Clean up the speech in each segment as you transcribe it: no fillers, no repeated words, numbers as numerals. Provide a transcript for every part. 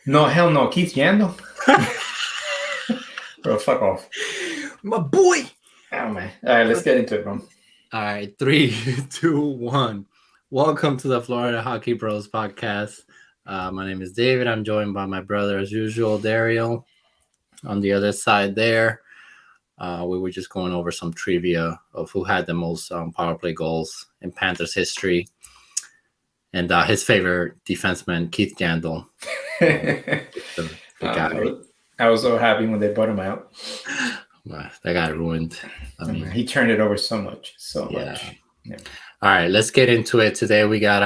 No, hell no. Keith Yandel? Bro, fuck off. My boy. Oh, man. All right, let's get into it, bro. All right, 3, 2, 1. Welcome to the Florida Hockey Bros podcast. My name is David. I'm joined by my brother, as usual, Dario. On the other side there, we were just going over some trivia of who had the most power play goals in Panthers history. And his favorite defenseman, Keith Yandel. The guy. I was so happy when they bought him out. That got ruined. I mean, he turned it over so much. Yeah. All right, let's get into it today. We got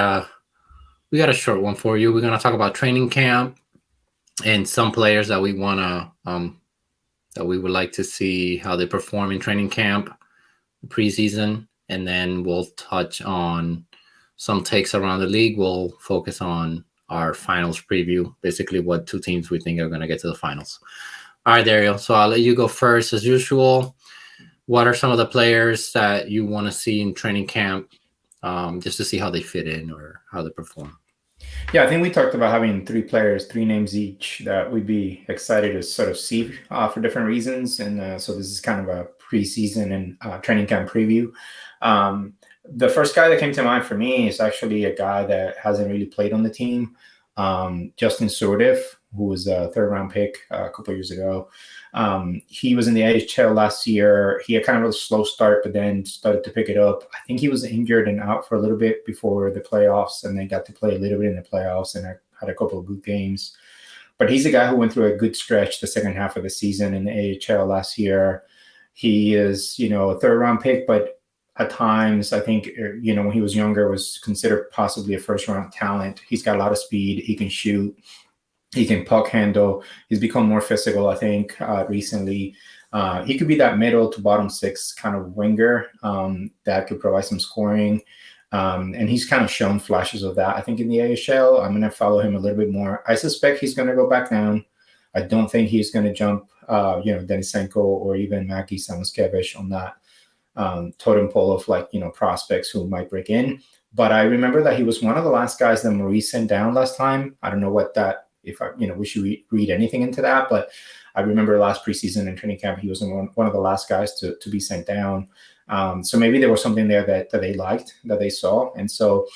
a short one for you. We're gonna talk about training camp and some players that we wanna that we would like to see how they perform in training camp, preseason, and then we'll touch on some takes around the league. We'll focus on our finals preview, basically what two teams we think are gonna get to the finals. All right, Dario. So I'll let you go first as usual. What are some of the players that you want to see in training camp, just to see how they fit in or how they perform? Yeah, I think we talked about having 3 players, 3 names each that we'd be excited to sort of see for different reasons. And so this is kind of a preseason and training camp preview. The first guy that came to mind for me is actually a guy that hasn't really played on the team, Justin Sourdif, who was a 3rd-round pick a couple of years ago. He was in the NHL last year. He had kind of a slow start, but then started to pick it up. I think he was injured and out for a little bit before the playoffs, and then got to play a little bit in the playoffs and had a couple of good games. But he's a guy who went through a good stretch the second half of the season in the AHL last year. He is, a 3rd-round pick, but at times, I think, when he was younger, was considered possibly a 1st-round talent. He's got a lot of speed. He can shoot. He can puck handle. He's become more physical, I think, recently. He could be that middle to bottom 6 kind of winger that could provide some scoring. And he's kind of shown flashes of that, I think, in the AHL. I'm going to follow him a little bit more. I suspect he's going to go back down. I don't think he's going to jump, Denisenko or even Maki Samoskevich on that totem pole of prospects who might break in. But I remember that he was one of the last guys that Maurice sent down last time. I don't know what that, if we should read anything into that, but I remember last preseason and training camp, he was one of the last guys to be sent down. So maybe there was something there that they liked, that they saw. And so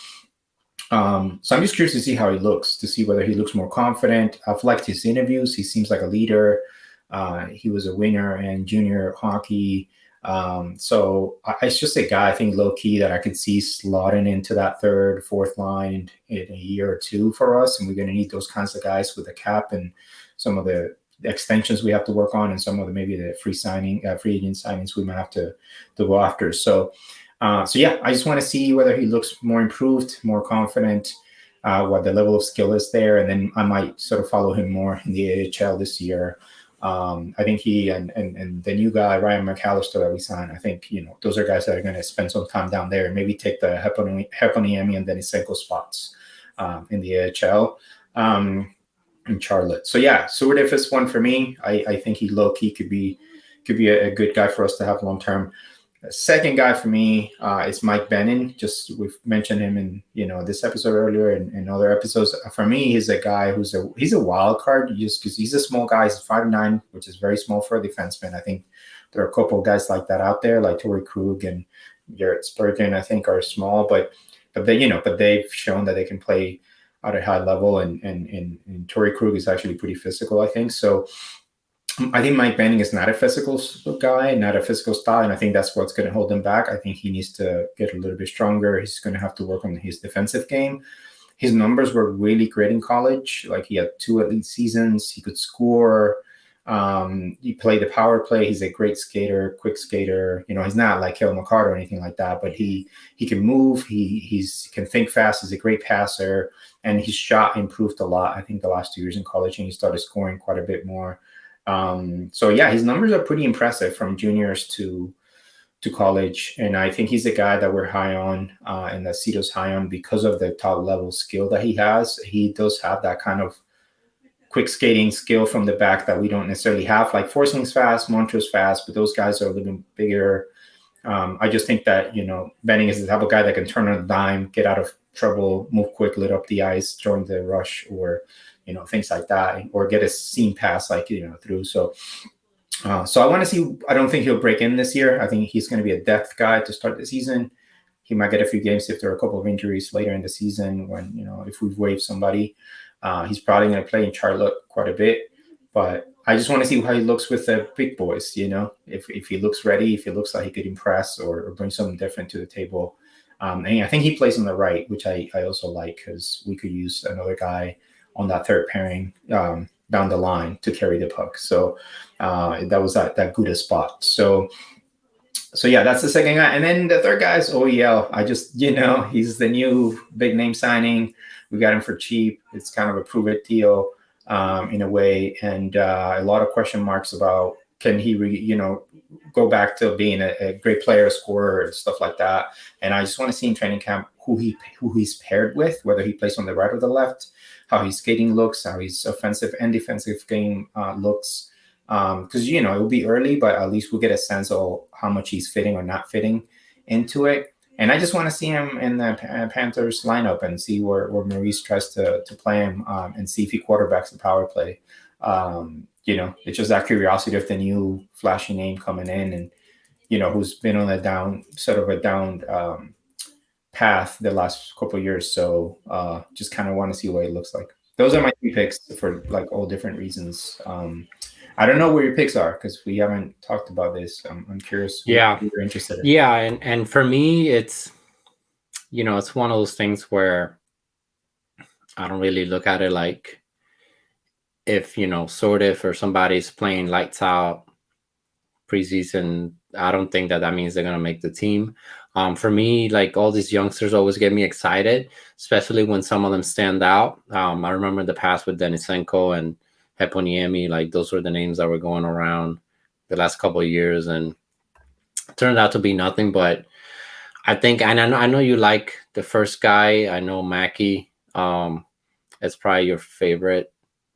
I'm just curious to see how he looks, to see whether he looks more confident. I've liked his interviews. He seems like a leader. He was a winner in junior hockey. So it's just a guy, I think, low key, that I could see slotting into that 3rd, 4th line in a year or 2 for us. And we're going to need those kinds of guys with the cap and some of the extensions we have to work on, and some of maybe the free agent signings we might have to go after. So yeah, I just want to see whether he looks more improved, more confident, what the level of skill is there. And then I might sort of follow him more in the AHL this year. I think he and the new guy, Ryan McAllister, that we signed, I think, those are guys that are going to spend some time down there and maybe take the Heponiemi and Denisenko spots in the AHL in Charlotte. So yeah, Sourdif is one for me. I think he low-key could be a good guy for us to have long-term. Second guy for me is Mike Bennon. We've mentioned him in this episode earlier and other episodes. For me, he's a guy he's a wild card, just because he's a small guy. He's 5'9", which is very small for a defenseman. I think there are a couple of guys like that out there, like Torrey Krug and Garrett Spurgeon, I think, are small, but they've shown that they can play at a high level, and Torrey Krug is actually pretty physical, I think. So I think Mike Benning is not a physical guy, not a physical style, and I think that's what's going to hold him back. I think he needs to get a little bit stronger. He's going to have to work on his defensive game. His numbers were really great in college. Like, he had 2 elite seasons. He could score. He played the power play. He's a great skater, quick skater. He's not like Cale Makar or anything like that, but he can move. He can think fast. He's a great passer, and his shot improved a lot, I think, the last 2 years in college, and he started scoring quite a bit more. So yeah, his numbers are pretty impressive from juniors to college, and I think he's a guy that we're high on, and that Cito's high on because of the top level skill that he has. He does have that kind of quick skating skill from the back that we don't necessarily have. Like, Forsling's fast, Montreux's fast, but those guys are a little bit bigger. I just think that, Benning is the type of guy that can turn on a dime, get out of trouble, move quick, lit up the ice during the rush, or things like that, or get a seam pass through. So I want to see. I don't think he'll break in this year. I think he's going to be a depth guy to start the season. He might get a few games if there are a couple of injuries later in the season when, if we've waived somebody. He's probably going to play in Charlotte quite a bit. But I just want to see how he looks with the big boys, if he looks ready, if he looks like he could impress or bring something different to the table. And I think he plays on the right, which I also like because we could use another guy on that third pairing down the line to carry the puck. So that was that good a spot. So yeah, that's the second guy. And then the third guy is OEL. I just, he's the new big name signing. We got him for cheap. It's kind of a prove it deal in a way. And a lot of question marks about can he, go back to being a great player, scorer, and stuff like that. And I just want to see in training camp who he's paired with, whether he plays on the right or the left, how his skating looks, how his offensive and defensive game looks. Because it will be early, but at least we'll get a sense of how much he's fitting or not fitting into it. And I just want to see him in the Panthers lineup and see where Maurice tries to play him and see if he quarterbacks the power play. It's just that curiosity of the new flashy name coming in and who's been on a down path the last couple of years. So just kind of want to see what it looks like. Those are my 3 picks for all different reasons. I don't know where your picks are because we haven't talked about this. I'm curious. Yeah, you're interested in. Yeah, and for me, it's it's one of those things where I don't really look at it like if Sortif or somebody's playing lights out preseason. I don't think that means they're gonna make the team. For me, all these youngsters always get me excited, especially when some of them stand out. I remember the past with Denisenko and Heponiemi, those were the names that were going around the last couple of years, and it turned out to be nothing. But I think, and I know you like the first guy. I know Mackey is probably your favorite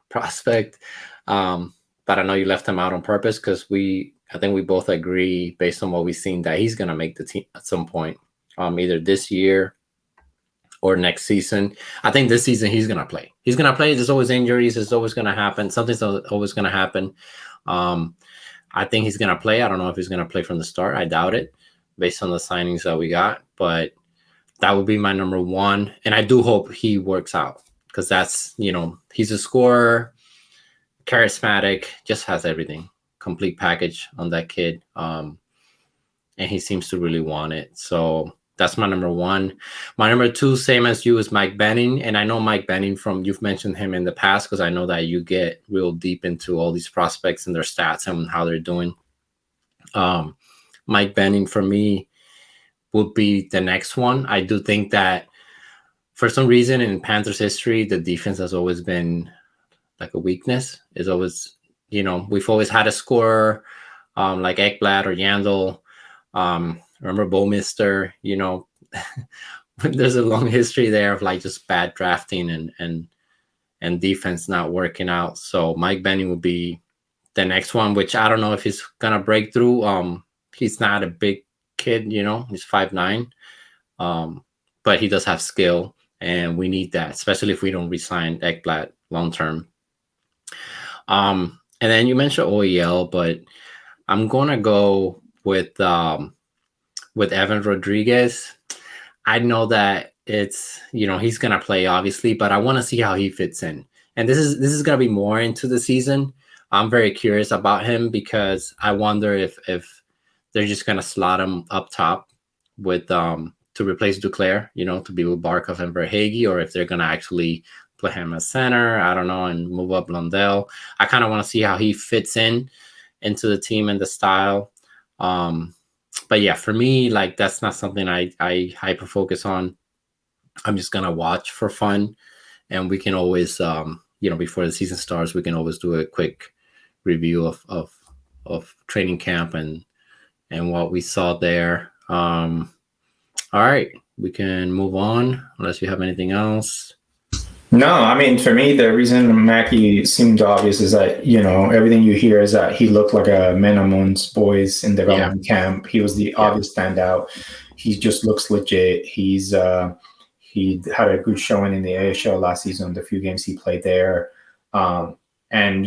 prospect, but I know you left him out on purpose because I think we both agree based on what we've seen that he's going to make the team at some point, either this year or next season. I think this season he's going to play. He's going to play. There's always injuries. There's always going to happen. Something's always going to happen. I think he's going to play. I don't know if he's going to play from the start. I doubt it based on the signings that we got. But that would be my number 1. And I do hope he works out because that's, he's a scorer, charismatic, just has everything. Complete package on that kid. And he seems to really want it. So that's my number 1. My number 2, same as you, is Mike Benning. And I know Mike Benning you've mentioned him in the past because I know that you get real deep into all these prospects and their stats and how they're doing. Mike Benning for me would be the next one. I do think that for some reason in Panthers history, the defense has always been like a weakness. It's always, we've always had a scorer like Ekblad or Yandel. Remember Bouwmeester, there's a long history there of just bad drafting and defense not working out. So Mike Benning would be the next one, which I don't know if he's going to break through. He's not a big kid, he's 5'9", but he does have skill and we need that, especially if we don't re-sign Ekblad long-term. And then you mentioned OEL, but I'm going to go with Evan Rodriguez. I know that it's, he's going to play obviously, but I want to see how he fits in. And this is going to be more into the season. I'm very curious about him because I wonder if they're just going to slot him up top with to replace Duclair, to be with Barkov and Verhaeghe, or if they're going to actually play him as center, I don't know, and move up Lundell. I kind of want to see how he fits into the team and the style. But yeah, for me, that's not something I hyper focus on. I'm just going to watch for fun. And we can always, before the season starts, we can always do a quick review of training camp and what we saw there. All right, we can move on unless you have anything else. No, I mean, for me, the reason Mackie seemed obvious is that, everything you hear is that he looked like a man amongst boys in Yeah, development camp. He was the yeah, obvious standout. He just looks legit. He had a good showing in the AHL last season, the few games he played there. Um, and,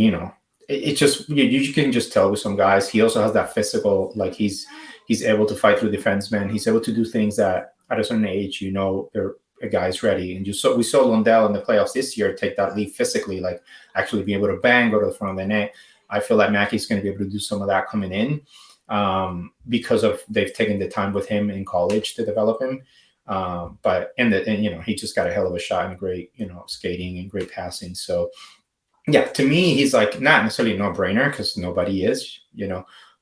it just, you can just tell with some guys. He also has that physical, like he's able to fight through defensemen. He's able to do things that at a certain age, they're a guy's ready. And we saw Lundell in the playoffs this year take that leap physically, like actually being able to bang, go to the front of the net. I feel like Mackey's going to be able to do some of that coming in because of they've taken the time with him in college to develop him. But he just got a hell of a shot and great, skating and great passing. So yeah, to me, he's like not necessarily a no-brainer because nobody is,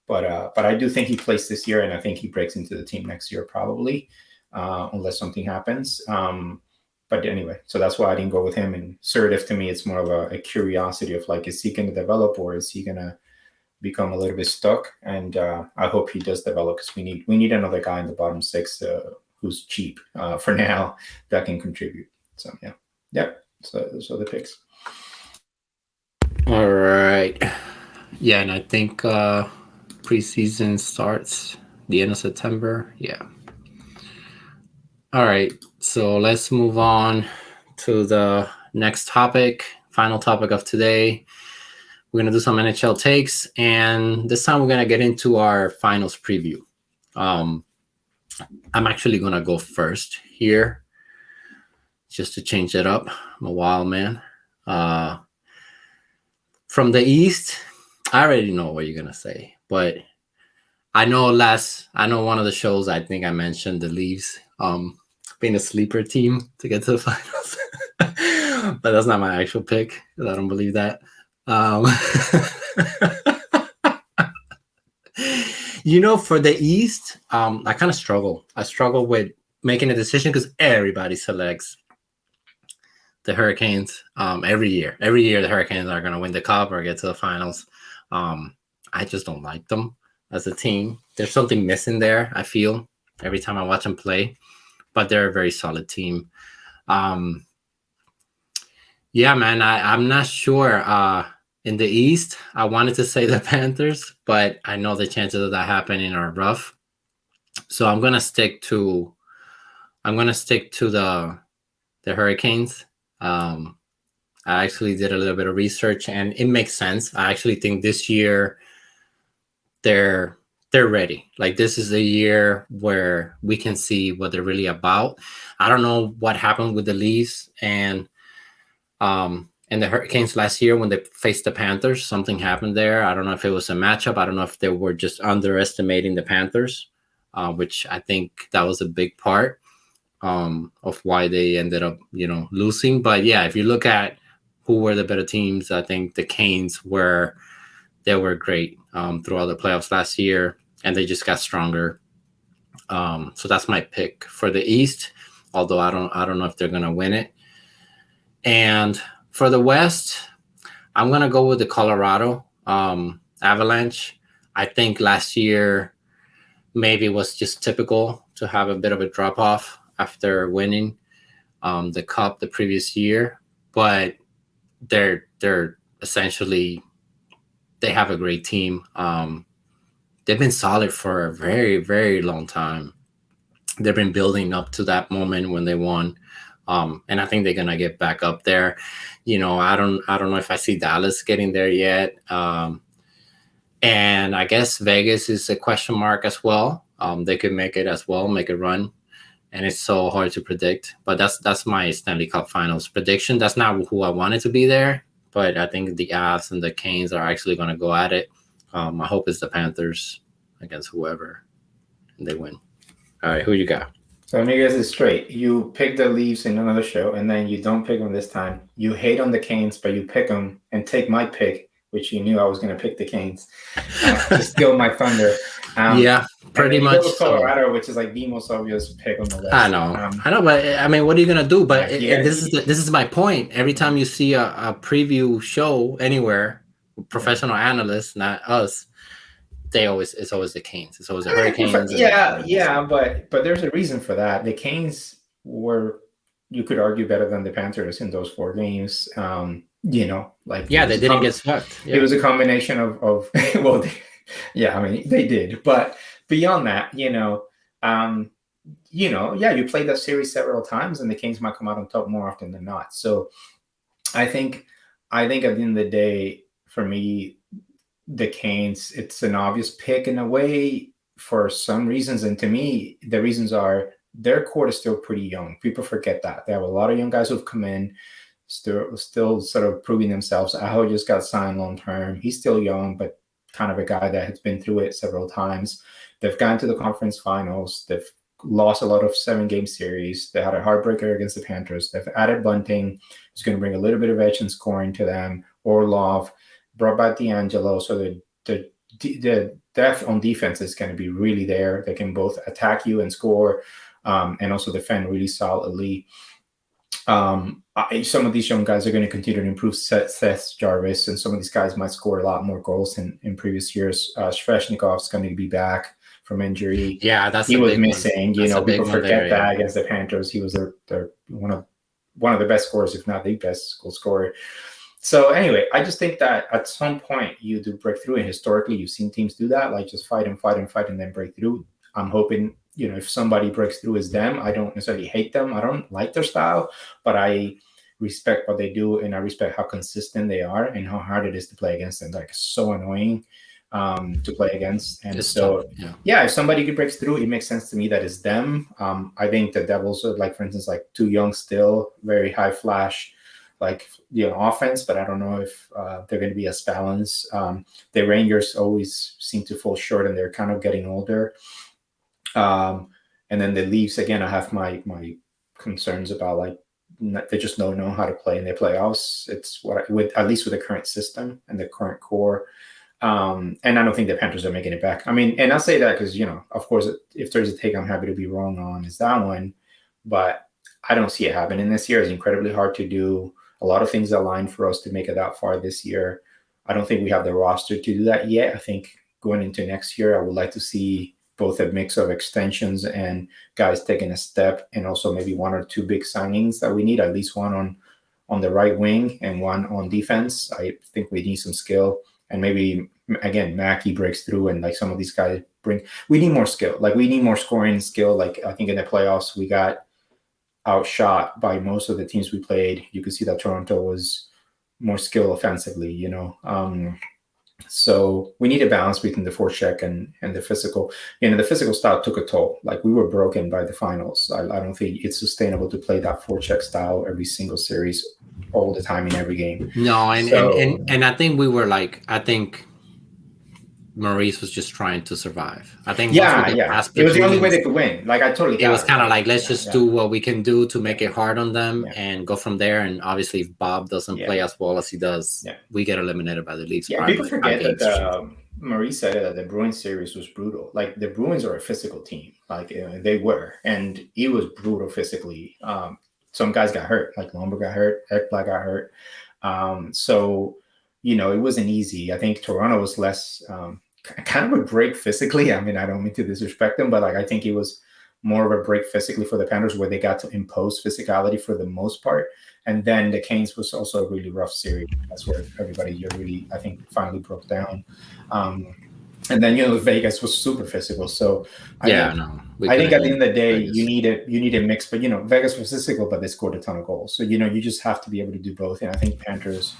but I do think he plays this year, and I think he breaks into the team next year probably, unless something happens. But anyway, so that's why I didn't go with him. And Sertif, to me, it's more of a curiosity of like, is he going to develop or is he going to become a little bit stuck? And I hope he does develop because we need another guy in the bottom six who's cheap for now that can contribute. So yeah. So those are the picks. all right. Yeah, and I think preseason starts the end of September. Yeah. All right. So let's move on to the next topic, final topic of today. We're going to do some NHL takes, and this time we're going to get into our finals preview. I'm actually going to go first here just to change it up. I'm a wild man. From the East, I already know what you're going to say, but I know one of the shows I think I mentioned the Leafs being a sleeper team to get to the finals. But that's not my actual pick. I don't believe that. For the East, I kind of struggle. I struggle with making a decision because everybody selects the Hurricanes every year. Every year, the Hurricanes are going to win the Cup or get to the finals. I just don't like them as a team. There's something missing there, I feel, every time I watch them play. But they're a very solid team. Yeah, man, I'm not sure. In the East, I wanted to say the Panthers, but I know the chances of that happening are rough. So I'm gonna stick to the Hurricanes. I actually did a little bit of research, and it makes sense. I actually think this year they're ready. Like, this is a year where we can see what they're really about. I don't know what happened with the Leafs and the Hurricanes last year when they faced the Panthers. Something happened there. I don't know if it was a matchup. I don't know if they were just underestimating the Panthers, which I think that was a big part of why they ended up, losing. But yeah, if you look at who were the better teams, I think the Canes were great throughout the playoffs last year, and they just got stronger. So that's my pick for the East, although I don't know if they're gonna win it. And for the West, I'm gonna go with the Colorado Avalanche. I think last year maybe was just typical to have a bit of a drop off after winning the Cup the previous year, but they're essentially, they have a great team. They've been solid for a very, very long time. They've been building up to that moment when they won. And I think they're gonna get back up there. I don't know if I see Dallas getting there yet. And I guess Vegas is a question mark as well. They could make it as well, make a run. And it's so hard to predict. But that's my Stanley Cup Finals prediction. That's not who I wanted to be there, but I think the Avs and the Canes are actually going to go at it. I hope it's the Panthers against whoever, and they win. All right, who you got? So let me get this straight. You pick the Leafs in another show, and then you don't pick them this time. You hate on the Canes, but you pick them and take my pick, which you knew I was going to pick the Canes to steal my thunder. Yeah, pretty much. Colorado, so. Which is like the most obvious pick on the list. I know, but I mean, what are you gonna do? But this is my point. Every time you see a preview show anywhere, professional analysts, not us, it's always the Canes. It's always the Hurricanes. Yeah, but there's a reason for that. The Canes were you could argue better than the Panthers in those 4 games. Like Yeah, they didn't get swept. It was a combination of well, yeah, I mean they did, but beyond that, yeah, you played that series several times, and the Kings might come out on top more often than not. So I think at the end of the day, for me, the Canes, it's an obvious pick in a way for some reasons. And to me, the reasons are their core is still pretty young. People forget that. They have a lot of young guys who've come in, still sort of proving themselves. Aho just got signed long term. He's still young, but kind of a guy that has been through it several times. They've gotten to the conference finals. They've lost a lot of 7-game series. They had a heartbreaker against the Panthers. They've added Bunting, who's going to bring a little bit of edge and scoring to them. Orlov, brought back D'Angelo, so the depth on defense is going to be really there. They can both attack you and score, and also defend really solidly. Some of these young guys are going to continue to improve. Seth Jarvis, and some of these guys might score a lot more goals in previous years. Sveshnikov's going to be back from injury. Yeah, he was missing. People forget that against the Panthers, he was their one of the best scorers, if not the best goal scorer. So anyway, I just think that at some point you do break through, and historically you've seen teams do that, like just fight and then break through. I'm hoping, if somebody breaks through, is them. I don't necessarily hate them. I don't like their style, but I respect what they do, and I respect how consistent they are and how hard it is to play against them. Like, so annoying to play against. And it's so, tough, yeah, if somebody breaks through, it makes sense to me that it's them. I think the Devils are, like, for instance, like too young still, very high flash, like, offense, but I don't know if they're going to be as balanced. The Rangers always seem to fall short, and they're kind of getting older. And then the Leafs, again, I have my concerns about, like, they just don't know how to play in their playoffs. It's at least with the current system and the current core. And I don't think the Panthers are making it back. I mean, and I'll say that because, of course, if there's a take I'm happy to be wrong on, is that one. But I don't see it happening this year. It's incredibly hard to do. A lot of things align for us to make it that far this year. I don't think we have the roster to do that yet. I think going into next year, I would like to see both a mix of extensions and guys taking a step, and also maybe 1 or 2 big signings that we need, at least one on the right wing and one on defense. I think we need some skill, and maybe, again, Mackey breaks through, and like some of these guys we need more skill. Like, we need more scoring skill. Like, I think in the playoffs, we got outshot by most of the teams we played. You could see that Toronto was more skill offensively, so we need a balance between the forecheck and the physical. The physical style took a toll. Like, we were broken by the finals. I don't think it's sustainable to play that forecheck style every single series, all the time, in every game. No, and I think we were like, I think Maurice was just trying to survive. I think it was the only way they could win. Like, I totally got it. It was kind of like, let's just do what we can do to make it hard on them and go from there. And obviously, if Bob doesn't play as well as he does, we get eliminated by the Leafs. Yeah, people forget that Maurice said that the Bruins series was brutal. Like, the Bruins are a physical team. Like, they were, and it was brutal physically. Some guys got hurt, like Lumber got hurt, Ekblad got hurt. So, it wasn't easy. I think Toronto was less kind of a break physically. I mean, I don't mean to disrespect them, but, like, I think it was more of a break physically for the Panthers, where they got to impose physicality for the most part. And then the Canes was also a really rough series. That's where everybody really, I think, finally broke down. And then, Vegas was super physical. So I think at the end of the day, Vegas. you need a mix. But, Vegas was physical, but they scored a ton of goals. So, you just have to be able to do both. And I think Panthers,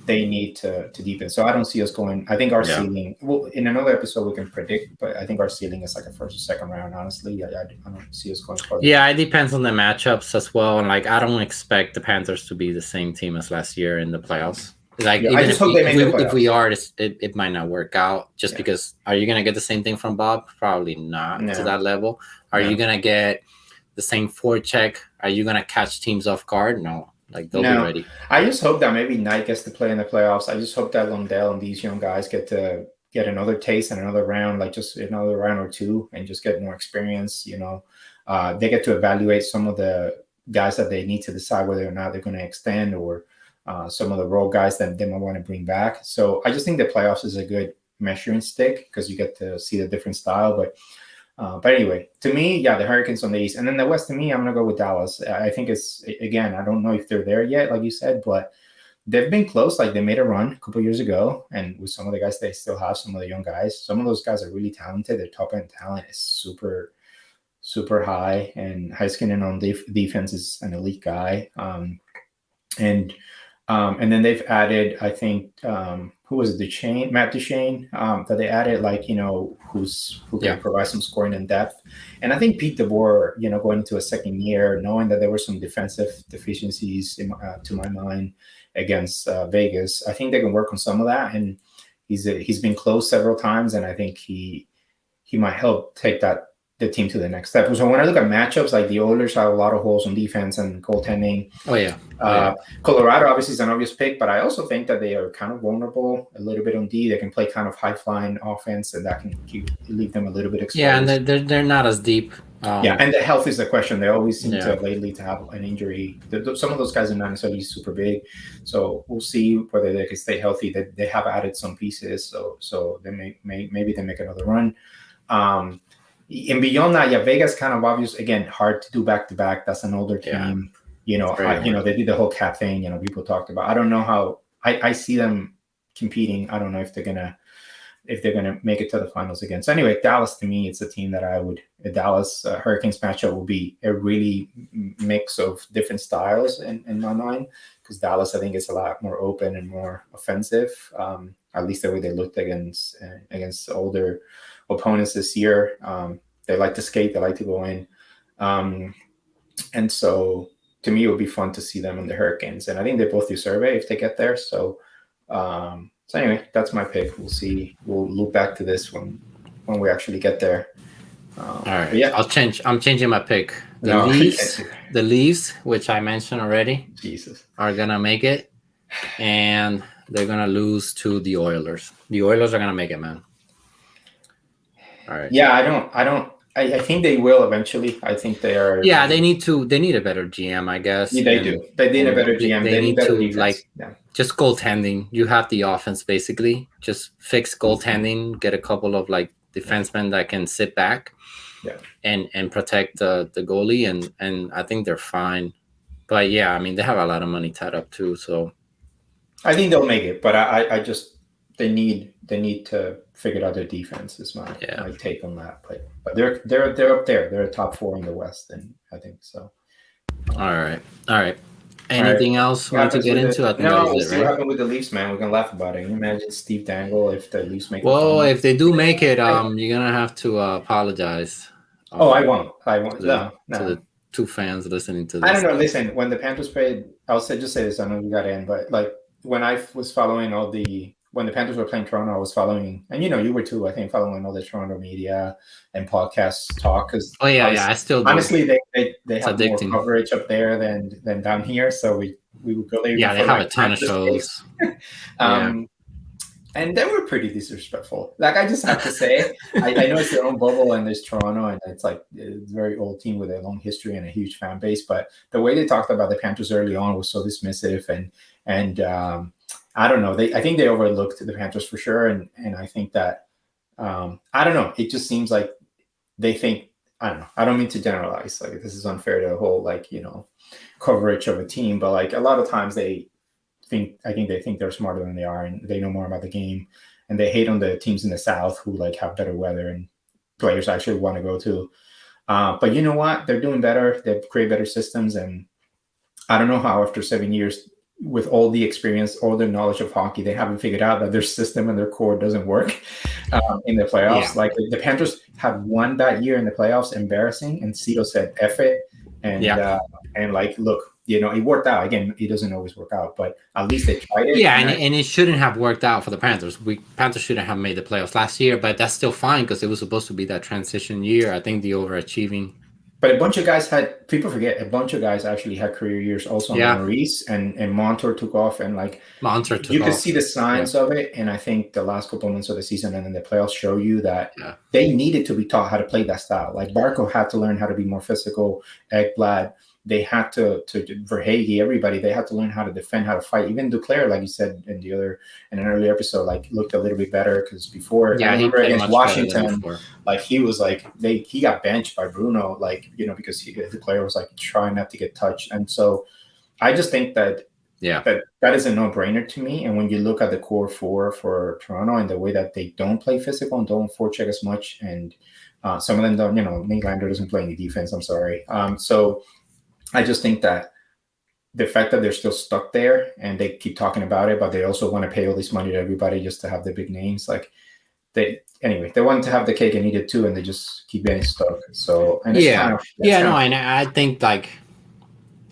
they need to deepen. So I don't see us going. I think our ceiling. Well, in another episode we can predict, but I think our ceiling is like a first or second round. Honestly, I don't see us going further. Yeah, it depends on the matchups as well. And, like, I don't expect the Panthers to be the same team as last year in the playoffs. Like, even I just hope they make the playoffs. If we are, it might not work out. Just because, are you gonna get the same thing from Bob? Probably not to that level. Are you gonna get the same forecheck? Are you gonna catch teams off guard? No. Like, they'll be ready. I just hope that maybe Knight gets to play in the playoffs. I just hope that Lundell and these young guys get to get another taste and another round, like just another round or two, and just get more experience. They get to evaluate some of the guys that they need to decide whether or not they're going to extend, or some of the role guys that they might want to bring back. So I just think the playoffs is a good measuring stick, because you get to see the different style. But But anyway, to me, yeah, the Hurricanes on the East. And then the West, to me, I'm going to go with Dallas. I think it's, again, I don't know if they're there yet, like you said, but they've been close. Like they made a run a couple years ago. And with some of the guys they still have, some of the young guys, some of those guys are really talented. Their top end talent is super, super high. And Heiskanen on defense is an elite guy. And then they've added, I think, who was it? Matt Duchene, that they added, like, who can provide some scoring and depth. And I think Pete DeBoer, going into a second year, knowing that there were some defensive deficiencies to my mind against Vegas, I think they can work on some of that. And he's been close several times, and I think he might help take the team to the next step. So when I look at matchups, like the Oilers have a lot of holes on defense and goaltending. Colorado obviously is an obvious pick, but I also think that they are kind of vulnerable a little bit on D. They can play kind of high flying offense, and that can leave them a little bit exposed. Yeah, and they're not as deep. And the health is the question. They always seem to lately to have an injury. Some of those guys are not necessarily super big, so we'll see whether they can stay healthy. They have added some pieces, so they maybe they make another run. And beyond that, Vegas kind of obvious. Again, hard to do back to back. That's an older team. They did the whole cap thing. People talked about. I don't know how. I see them competing. I don't know if they're gonna make it to the finals again. So anyway, Dallas, to me, it's a team that the Dallas Hurricanes matchup will be a really mix of different styles in my mind, because Dallas, I think, is a lot more open and more offensive. At least the way they looked against older opponents this year. They like to skate, they like to go in. And so to me, it would be fun to see them in the Hurricanes. And I think they both deserve it if they get there. So anyway, that's my pick. We'll see. We'll look back to this when we actually get there. All right. Yeah. I'm changing my pick. The Leafs, which I mentioned already, are going to make it. And they're going to lose to the Oilers. The Oilers are going to make it, man. All right. Yeah, I think they will eventually. I think they are. Yeah, they need a better GM, I guess. Yeah, they do. They need a better GM. They need better to defense. just goaltending. You have the offense basically. Just fix goaltending. Get a couple of defensemen that can sit back, and protect the goalie, and I think they're fine. But yeah, I mean they have a lot of money tied up too. So I think they'll make it, but I just they need to figure out their defense is my take on that. But they're up there. They're a top 4 in the West, and I think so. All right. Anything else we want to get into? I think we'll see what happened with the Leafs, man. We can laugh about it. Can you imagine Steve Dangle if the Leafs make it? Well, if they do make it, you're gonna have to apologize. I won't. To the 2 fans listening to this. I don't know. Listen, when the Panthers played, I'll say this. I know we got in, but when I was following when the Panthers were playing Toronto, I was following, and you were too, I think, following all the Toronto media and podcasts talk. Because I still do. Honestly, they have more coverage up there than down here, so we would go there. Yeah, they have a ton of shows. And they were pretty disrespectful. I just have to say, I know it's their own bubble and there's Toronto, and it's a very old team with a long history and a huge fan base. But the way they talked about the Panthers early on was so dismissive, and I don't know. I think they overlooked the Panthers for sure, and I think that I don't know. It just seems like they think, I don't know. I don't mean to generalize. This is unfair to the whole coverage of a team, but a lot of times they think they're smarter than they are, and they know more about the game, and they hate on the teams in the South who have better weather and players actually want to go to. But you know what? They're doing better. They create better systems, and I don't know how after 7 years, with all the experience, all the knowledge of hockey, they haven't figured out that their system and their core doesn't work in the playoffs. Yeah. The Panthers had one that year in the playoffs, embarrassing, and Cito said F it, and look, it worked out. Again, it doesn't always work out, but at least they tried it. Yeah, and it shouldn't have worked out for the Panthers. Panthers shouldn't have made the playoffs last year, but that's still fine because it was supposed to be that transition year. I think the overachieving. But a bunch of guys actually had career years also. Maurice and Montour took off, and you could see the signs of it. And I think the last couple months of the season and then the playoffs show you that they needed to be taught how to play that style. Barco had to learn how to be more physical. Ekblad, they had to Verhage, everybody, they had to learn how to defend, how to fight. Even Duclair, like you said in an earlier episode, like looked a little bit better because before, I Yeah, he remember played against much better than Washington, before. like he was like he got benched by Bruno, like because Duclair was like trying not to get touched, and so I just think that Yeah. that is a no-brainer to me. And when you look at the core four for Toronto and the way that they don't play physical and don't forecheck as much, and some of them don't, Nylander doesn't play any defense. I'm sorry. So I just think that the fact that they're still stuck there and they keep talking about it, but they also want to pay all this money to everybody just to have the big names. Like they want to have the cake and eat it too, and they just keep getting stuck. So and it's kind of and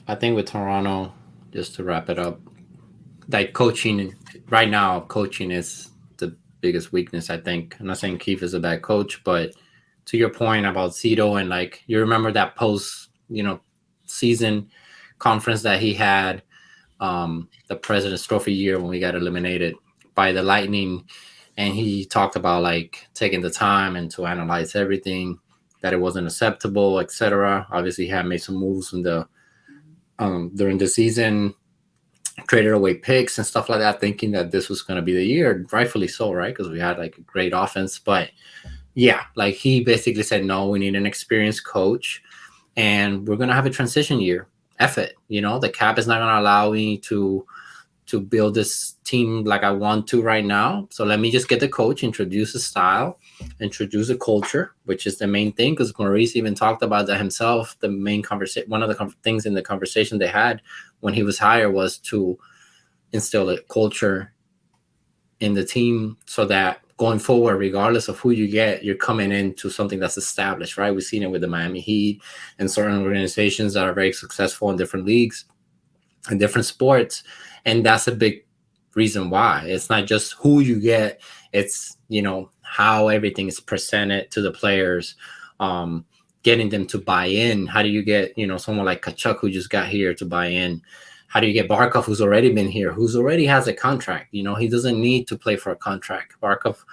I think with Toronto, just to wrap it up, like coaching right now, coaching is the biggest weakness. I think. I'm not saying Keefe is a bad coach, but to your point about Cito and like you remember that post season conference that he had, the President's Trophy year when we got eliminated by the Lightning, and he talked about like taking the time and to analyze everything, that it wasn't acceptable, etc. Obviously, he had made some moves in the during the season, traded away picks and stuff like that, thinking that this was going to be the year. Rightfully so, right? Because we had like a great offense, but yeah, like he basically said, no, we need an experienced coach, and we're going to have a transition year. F it, the cap is not going to allow me to build this team like I want to right now. So let me just get the coach, introduce a style, introduce a culture, which is the main thing. Because Maurice even talked about that himself. The main conversation, one of the things in the conversation they had when he was hired was to instill a culture in the team so that going forward, regardless of who you get, you're coming into something that's established, right? We've seen it with the Miami Heat and certain organizations that are very successful in different leagues and different sports. And that's a big reason why. It's not just who you get, it's, how everything is presented to the players, getting them to buy in. How do you get, someone like Kachuk who just got here to buy in? How do you get Barkov, who's already been here, who's already has a contract? He doesn't need to play for a contract. Barkov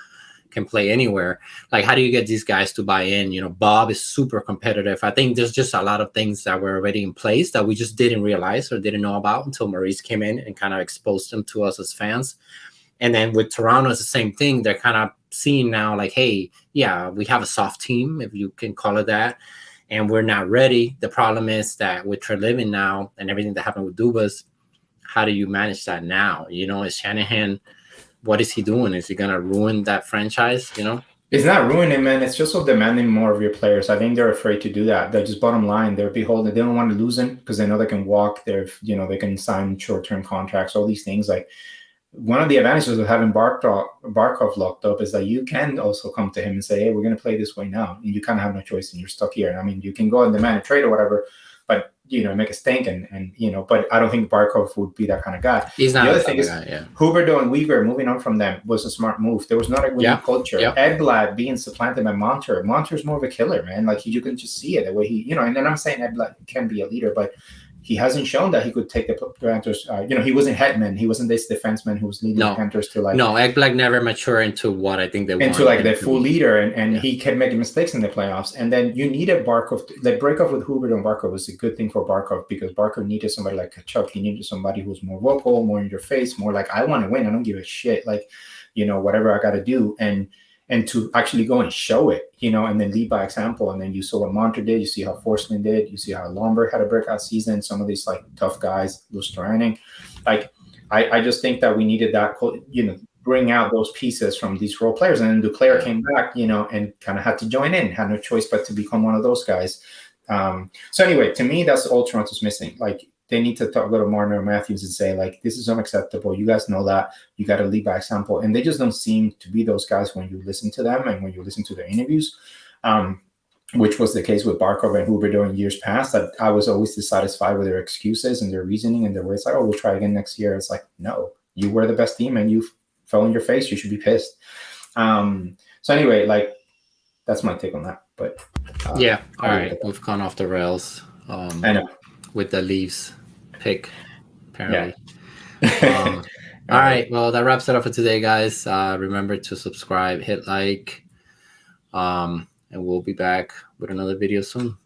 can play anywhere. Like, how do you get these guys to buy in? Bob is super competitive. I think there's just a lot of things that were already in place that we just didn't realize or didn't know about until Maurice came in and kind of exposed them to us as fans. And then with Toronto, it's the same thing. They're kind of seeing now like, hey, yeah, we have a soft team, if you can call it that, and we're not ready. The problem is that with Treliving now and everything that happened with Dubas, how do you manage that now? Is Shanahan, what is he doing? Is he going to ruin that franchise? It's not ruining, man. It's just so demanding more of your players. I think they're afraid to do that. They're just bottom line. They're beholden. They don't want to lose them because they know they can walk. They can sign short-term contracts, all these things. Like, one of the advantages of having Barkov locked up is that you can also come to him and say, hey, we're going to play this way now. And you kind of have no choice and you're stuck here. I mean, you can go and demand a trade or whatever, but, make a stink and but I don't think Barkov would be that kind of guy. He's not the other thing is guy, yeah. Huberdeau and Weaver moving on from them was a smart move. There was not a winning culture. Yep. Edblad being supplanted by Montour. Montour's more of a killer, man. Like, you can just see it the way he, and then I'm saying Edblad can be a leader, but he hasn't shown that he could take the Panthers. He wasn't Hetman. He wasn't this defenseman who was leading the Panthers to Ekblad never matured into what I think they into like the full leader, and he kept making mistakes in the playoffs. And then you needed Barkov. The breakup with Huberdeau and Barkov was a good thing for Barkov because Barkov needed somebody like Kachuk. He needed somebody who was more vocal, more in your face, more like, I want to win. I don't give a shit. Like, whatever I got to do. And to actually go and show it, and then lead by example. And then you saw what Montour did. You see how Forsman did. You see how Lomberg had a breakout season. Some of these like tough guys, Lustraning. Like, I just think that we needed that, bring out those pieces from these role players. And then Duclair came back, and kind of had to join in, had no choice but to become one of those guys. So anyway, to me, that's all Toronto's missing. Like, they need to go to Marner Matthews and say, like, this is unacceptable. You guys know that. You got to lead by example. And they just don't seem to be those guys when you listen to them and when you listen to their interviews, which was the case with Barkov and Huberdeau in years past. That I was always dissatisfied with their excuses and their reasoning and their ways. Like, oh, we'll try again next year. It's like, no, you were the best team and you fell on your face. You should be pissed. So anyway, like, that's my take on that. But all right, we've gone off the rails. I know. With the Leafs pick, apparently. All right, well, that wraps it up for today, guys. Remember to subscribe, hit like, and we'll be back with another video soon.